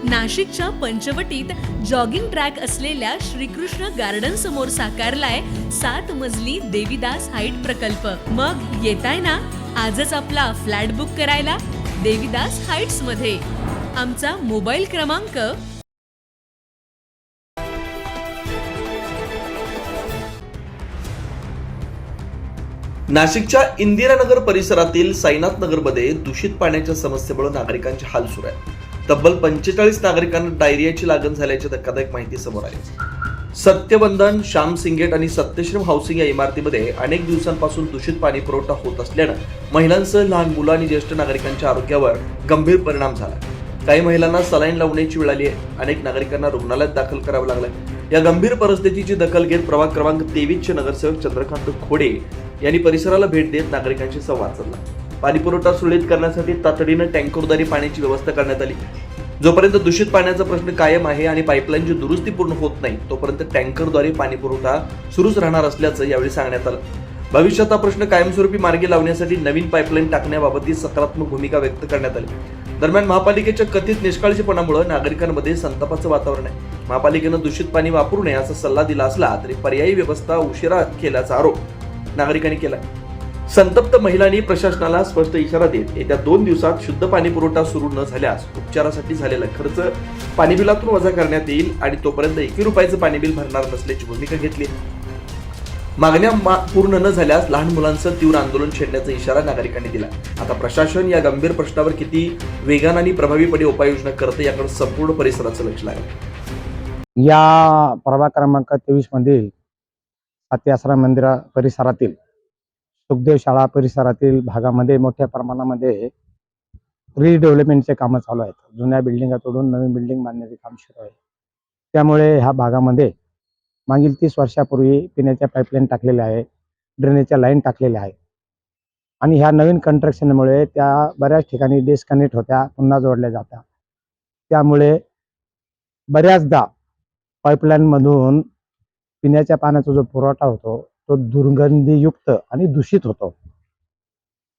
नाशिकच्या पंचवटीत jogging track असलेल्या Shrikrishna garden समोर साकारलाय 7 मजली देवीदास हाईट प्रकल्प। मग येताय ना आजच आपला फ्लॅट बुक करायला देवीदास हाईट्स मध्ये। आमचा मोबाईल क्रमांक नाशिकच्या इंदिरानगर परिसरातील साईनाथ नगरमध्ये दूषित पाण्याच्या समस्येमुळे नागरिकांचे हाल सुरू आहेत। तब्बल 45 नागरिकांना डायरियाची लागण झाल्याची धक्कादायक माहिती समोर आली। सत्यवंदन, श्याम सिंगेट आणि सत्यश्रम हाऊसिंग या इमारतीमध्ये अनेक दिवसांपासून दूषित पाणी पुरवठा होत असल्यानं महिलांसह लहान मुलं आणि ज्येष्ठ नागरिकांच्या आरोग्यावर गंभीर परिणाम झाला। काही महिलांना सलाईन लावण्याची वेळ आली आहे। अनेक नागरिकांना रुग्णालयात दाखल करावं लागलंय। या गंभीर परिस्थितीची दखल घेत प्रभाग क्रमांक 23 चे नगरसेवक चंद्रकांत खोडे यांनी परिसराला भेट देत नागरिकांशी संवाद साधला। पाणी पुरवठा सुरळीत करण्यासाठी तातडीने टँकरद्वारे पाण्याची व्यवस्था करण्यात आली। जोपर्यंत दूषित पाण्याचा प्रश्न कायम आहे आणि पाईपलाईनची दुरुस्ती पूर्ण होत नाही तोपर्यंत टँकरद्वारे पाणी पुरवठा सुरूच राहणार असल्याचं यावेळी सांगण्यात आलं। भविष्यात हा प्रश्न कायमस्वरूपी मार्गी लावण्यासाठी नवीन पाईपलाईन टाकण्याबाबतही सकारात्मक भूमिका व्यक्त करण्यात आली। दरम्यान महापालिकेच्या कथित निष्काळजीपणामुळे नागरिकांमध्ये संतापाचं वातावरण आहे। महापालिकेनं दूषित पाणी वापरू नये असा सल्ला दिला असला तरी पर्यायी व्यवस्था उशिरा केल्याचा आरोप नागरिकांनी केला। संतप्त महिलांनी प्रशासनाला स्पष्ट इशारा देत येत्या 2 दिवसात शुद्ध पाणी पुरवठा सुरू न झाल्यास उपचारासाठी झालेला खर्च पाणी बिलातून वजा करण्यात येईल आणि तोपर्यंत 1 रुपयाचं पाणी बिल भरणार नसल्याची भूमिका घेतली। मागण्या पूर्ण न झाल्यास लहान मुलांसह तीव्र आंदोलन छेडण्याचा इशारा नागरिकांनी दिला। आता प्रशासन या गंभीर प्रश्नावर किती वेगाने आणि प्रभावीपणे उपाययोजना करते याकडे संपूर्ण परिसराचं लक्ष लागेल। या प्रभाग क्रमांक 23 मधील साती आश्रम मंदिर परिसरातील सुखदेव शाळा परिसरातील भागामध्ये मोठ्या प्रमाणामध्ये रिडेव्हलपमेंटचे कामं चालू आहेत। जुन्या बिल्डिंगा तोडून नवीन बिल्डिंग बांधण्याचे काम सुरू आहे। त्यामुळे ह्या भागामध्ये मागील 30 वर्षापूर्वी पिण्याच्या पाईपलाईन टाकलेल्या आहे, ड्रेनेजच्या लाईन टाकलेल्या आहे आणि ह्या नवीन कंस्ट्रक्शनमुळे त्या बऱ्याच ठिकाणी डिस्कनेक्ट होत्या, पुन्हा जोडल्या जातात। त्यामुळे बऱ्याचदा पाईपलाईनमधून पिण्याच्या पाण्याचा जो पुरवठा होतो तो दुर्गंधीयुक्त आणि दूषित होतो।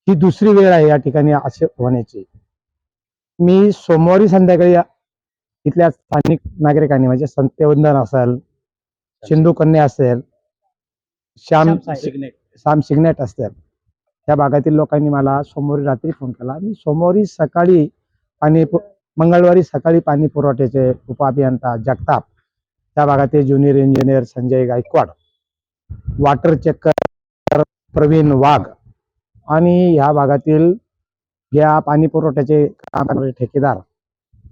ही दुसरी वेळ आहे या ठिकाणी असे होण्याची। मी सोमवारी संध्याकाळी इथल्या स्थानिक नागरिकांनी म्हणजे सत्यवंदन असेल, सिंधू कन्या असेल, श्याम सिग्नेट असेल, त्या भागातील लोकांनी मला सोमवारी रात्री फोन केला। मी सोमवारी सकाळी मंगळवारी सकाळी पाणी पुरवठ्याचे उपअभियंता जगताप, त्या भागातील junior engineer Sanjay Gaikwad, water checker Pravin Wagh आणि ह्या भागातील या पाणी पुरवठ्याचे काम करणारे ठेकेदार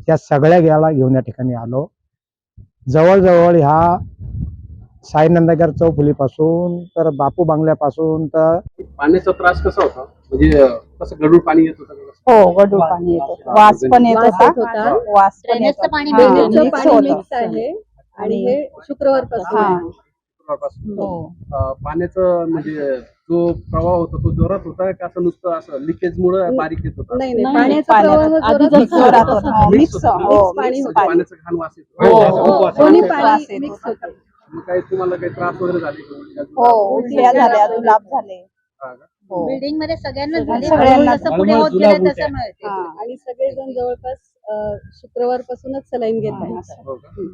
या सगळ्या गेला घेऊन या ठिकाणी आलो। जवळजवळ ह्या साईनंदनगर चौफुलीपासून तर बापू बंगल्यापासून तर पाण्याचा त्रास कसा होता? म्हणजे कसं गढूळ पाणी येत होतं? हो, गढूळ पाणी येतो, वास पण येत होता, वास पण येत होता। पाणी मिक्स आहे आणि हे शुक्रवारपासून पाण्याचं म्हणजे जो प्रवाह होता तो जोरात होता का असं नुसतं असं लिकेज मुळे बारीक येत होता? नाही, पाण्याचा प्रवाह जोरात होता, मिक्स पाणी होतं, पाण्याचं घाण वास दोन्ही येतो। पाणी मिक्स होतं। मग काही तुम्हाला काही त्रास वगैरे झाले? हो, उलट्या झाल्या, जुलाब झाले। बिल्डिंग मध्ये सगळ्यांना सगळ्यांना जसं पुढे होत गेलं तसं मिळते आणि सगळेजण जवळपास शुक्रवारपासूनच सलाईन घेत आहेत।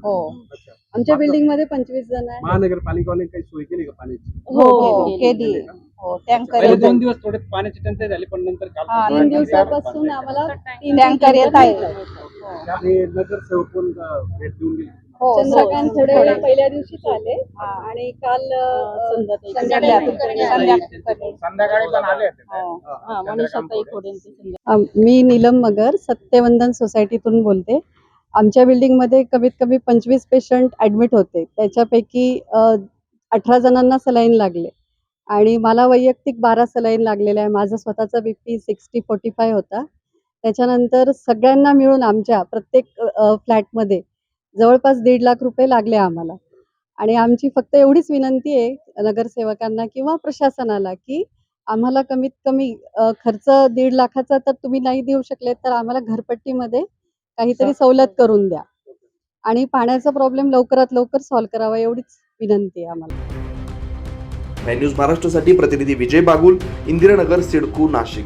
हो, आमच्या बिल्डिंग मध्ये 25 जण आहेत। महानगरपालिकेने काही सोय केली का पाण्याची? हो केली। हो, टँकर 2 दिवस थोडे पाण्याची टंचाई झाली पण नंतर 3 दिवसापासून आम्हाला टँकर येत आहे। आणि नगरसेवक पण भेट देऊन गेले? हो, चंद्रकांत खोडे पहिल्या दिवशीच आले आणि काल संध्याकाळी पण आले होते। मी नीलम मगर सत्यवंदन सोसायटीतून बोलते। आमच्या बिल्डिंगमध्ये कमीत कमी 25 पेशंट ऍडमिट होते, त्याच्यापैकी 18 जणांना सलाईन लागले आणि मला वैयक्तिक 12 सलाईन लागलेले आहे। माझा स्वतःचा BP 60/45 होता। त्याच्यानंतर सगळ्यांना मिळून आमच्या प्रत्येक फ्लॅटमध्ये जवळपास 1.5 लाख रुपये लागले आम्हाला आणि आमची फक्त एवढीच विनंती आहे नगरसेवकांना किंवा प्रशासनाला की आम्हाला कमीत कमी खर्च 1.5 लाखाचा तर तुम्ही नाही देऊ शकले तर आम्हाला घरपट्टीमध्ये काहीतरी सवलत करून द्या आणि पाण्याचा प्रॉब्लेम लवकरात लवकर सॉल्व्ह करावा एवढीच विनंती आहे आम्हाला। न्यूज महाराष्ट्रासाठी प्रतिनिधी विजय बागुल, इंदिरानगर, सिडको, नाशिक।